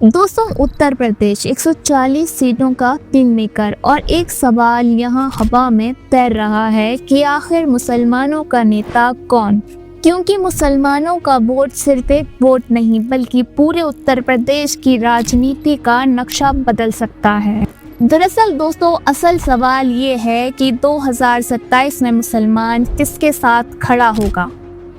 दोस्तों, उत्तर प्रदेश 140 सीटों का किंग मेकर और एक सवाल यहाँ हवा में तैर रहा है कि आखिर मुसलमानों का नेता कौन। क्योंकि मुसलमानों का वोट सिर्फ एक वोट नहीं बल्कि पूरे उत्तर प्रदेश की राजनीति का नक्शा बदल सकता है। दरअसल दोस्तों, असल सवाल ये है कि 2027 में मुसलमान किसके साथ खड़ा होगा,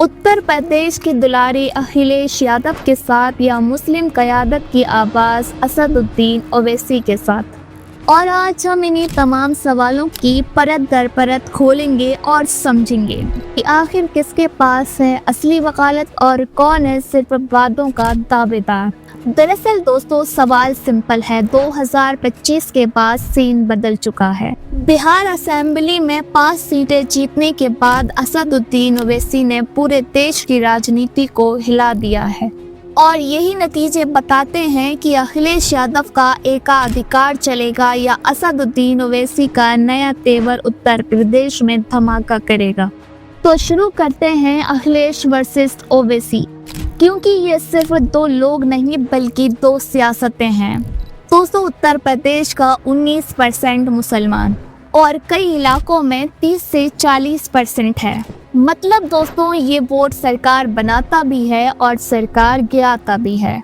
उत्तर प्रदेश के दुलारे अखिलेश यादव के साथ या मुस्लिम क़यादत की आवाज़ असदुद्दीन ओवैसी के साथ। और आज हम इन्हीं तमाम सवालों की परत दर परत खोलेंगे और समझेंगे कि आखिर किसके पास है असली वकालत और कौन है सिर्फ वादों का दावेदार। दरअसल दोस्तों, सवाल सिंपल है। 2025 के बाद सीन बदल चुका है। बिहार असेंबली में 5 सीटें जीतने के बाद असदुद्दीन ओवैसी ने पूरे देश की राजनीति को हिला दिया है और यही नतीजे बताते हैं कि अखिलेश यादव का एकाधिकार चलेगा या असदुद्दीन ओवैसी का नया तेवर उत्तर प्रदेश में धमाका करेगा। तो शुरू करते हैं अखिलेश वर्सेस ओवैसी, क्योंकि ये सिर्फ 2 लोग नहीं बल्कि 2 सियासतें हैं। दोस्तों, उत्तर प्रदेश का 19% मुसलमान और कई इलाकों में 30 से 40% है। मतलब दोस्तों, ये वोट सरकार बनाता भी है और सरकार गिराता भी है।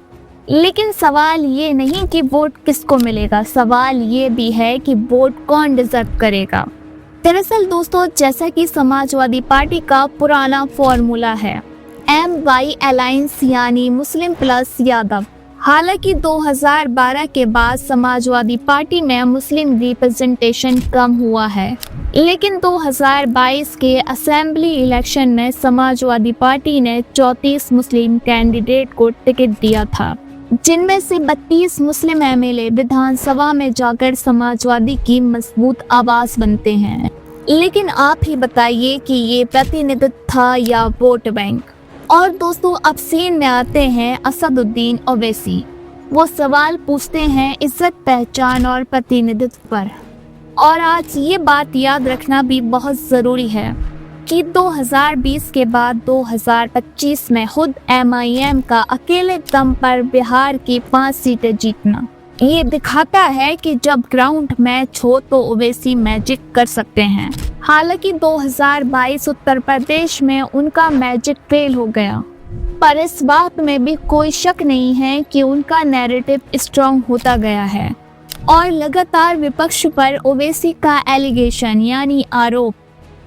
लेकिन सवाल ये नहीं कि वोट किसको मिलेगा, सवाल ये भी है कि वोट कौन डिजर्व करेगा। दरअसल दोस्तों, जैसा कि समाजवादी पार्टी का पुराना फॉर्मूला है, MY अलायंस यानी मुस्लिम प्लस यादव। हालांकि 2012 के बाद समाजवादी पार्टी में मुस्लिम रिप्रेजेंटेशन कम हुआ है, लेकिन 2022 के असेंबली इलेक्शन में समाजवादी पार्टी ने 34 मुस्लिम कैंडिडेट को टिकट दिया था, जिनमें से 32 मुस्लिम MLA विधानसभा में जाकर समाजवादी की मजबूत आवाज बनते हैं। लेकिन आप ही बताइए कि ये प्रतिनिधित्व था या वोट बैंक। और दोस्तों, अब सीन में आते हैं असदुद्दीन ओवैसी। वो सवाल पूछते हैं इज्जत, पहचान और प्रतिनिधित्व पर। और आज ये बात याद रखना भी बहुत ज़रूरी है कि 2020 के बाद 2025 में खुद MIM का अकेले दम पर बिहार की 5 सीटें जीतना ये दिखाता है कि जब ग्राउंड मैच हो तो ओवैसी मैजिक कर सकते हैं। हालांकि 2022 उत्तर प्रदेश में उनका मैजिक फेल हो गया, पर इस बात में भी कोई शक नहीं है कि उनका नैरेटिव स्ट्रॉन्ग होता गया है। और लगातार विपक्ष पर ओवैसी का एलिगेशन यानी आरोप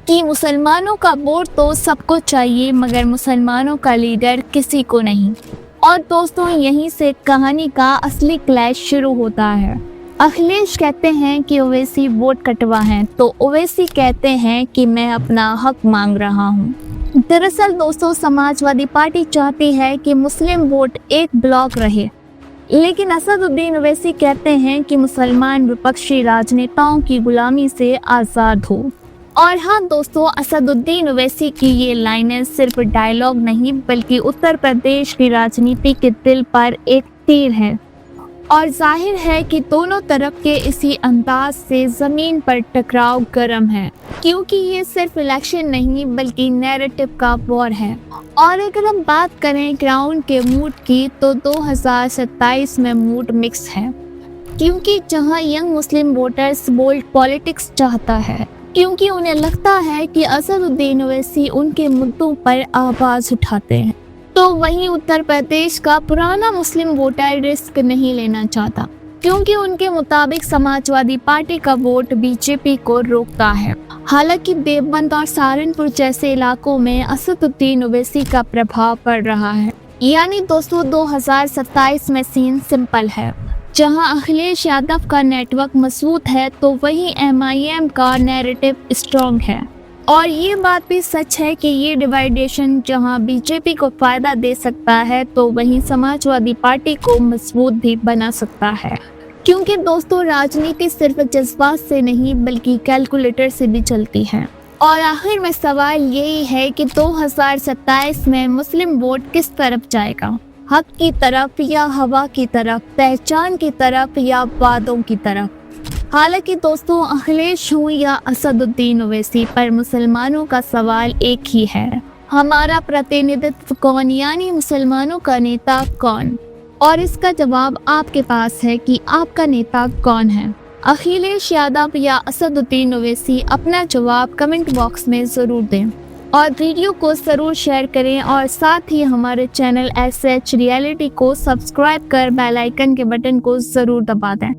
कि मुसलमानों का वोट तो सबको चाहिए मगर मुसलमानों का लीडर किसी को नहीं। और दोस्तों, यहीं से कहानी का असली क्लैश शुरू होता है। अखिलेश कहते हैं कि ओवैसी वोट कटवा है, तो ओवैसी कहते हैं कि मैं अपना हक मांग रहा हूं। दरअसल दोस्तों, समाजवादी पार्टी चाहती है कि मुस्लिम वोट एक ब्लॉक रहे, लेकिन असदुद्दीन ओवैसी कहते हैं कि मुसलमान विपक्षी राजनेताओं की गुलामी से आज़ाद हो। और हाँ दोस्तों, असदुद्दीन ओवैसी की ये लाइनें सिर्फ डायलॉग नहीं बल्कि उत्तर प्रदेश की राजनीति के दिल पर एक तीर है। और जाहिर है कि दोनों तरफ के इसी अंदाज से जमीन पर टकराव गर्म है, क्योंकि ये सिर्फ इलेक्शन नहीं बल्कि नैरेटिव का वॉर है। और अगर हम बात करें ग्राउंड के मूड की, तो 2027 में मूड मिक्स है, क्योंकि जहां यंग मुस्लिम वोटर्स बोल्ड पॉलिटिक्स चाहता है, क्योंकि उन्हें लगता है कि असदुद्दीन ओवैसी उनके मुद्दों पर आवाज उठाते हैं, तो वहीं उत्तर प्रदेश का पुराना मुस्लिम वोटर रिस्क नहीं लेना चाहता, क्योंकि उनके मुताबिक समाजवादी पार्टी का वोट बीजेपी को रोकता है। हालांकि देवबंद और सहारनपुर जैसे इलाकों में असदुद्दीन ओवैसी का प्रभाव पड़ रहा है। यानी दोस्तों, 2027 में सीन सिंपल है। जहां अखिलेश यादव का नेटवर्क मजबूत है तो वहीं MIM का नैरेटिव स्ट्रॉन्ग है। और ये बात भी सच है कि ये डिवाइडेशन जहां बीजेपी को फायदा दे सकता है तो वहीं समाजवादी पार्टी को मजबूत भी बना सकता है। क्योंकि दोस्तों, राजनीति सिर्फ जज्बात से नहीं बल्कि कैलकुलेटर से भी चलती है। और आखिर में सवाल यही है कि 2027 में मुस्लिम वोट किस तरफ जाएगा, हक की तरफ या हवा की तरफ, पहचान की तरफ या वादों की तरफ। हालांकि दोस्तों, अखिलेश हो या असदुद्दीन ओवैसी, पर मुसलमानों का सवाल एक ही है, हमारा प्रतिनिधित्व कौन, यानी मुसलमानों का नेता कौन। और इसका जवाब आपके पास है कि आपका नेता कौन है। अखिलेश यादव या असदुद्दीन ओवैसी? अपना जवाब कमेंट बॉक्स में ज़रूर दें और वीडियो को ज़रूर शेयर करें और साथ ही हमारे चैनल SH रियलिटी को सब्सक्राइब कर बेल आइकन के बटन को ज़रूर दबा दें।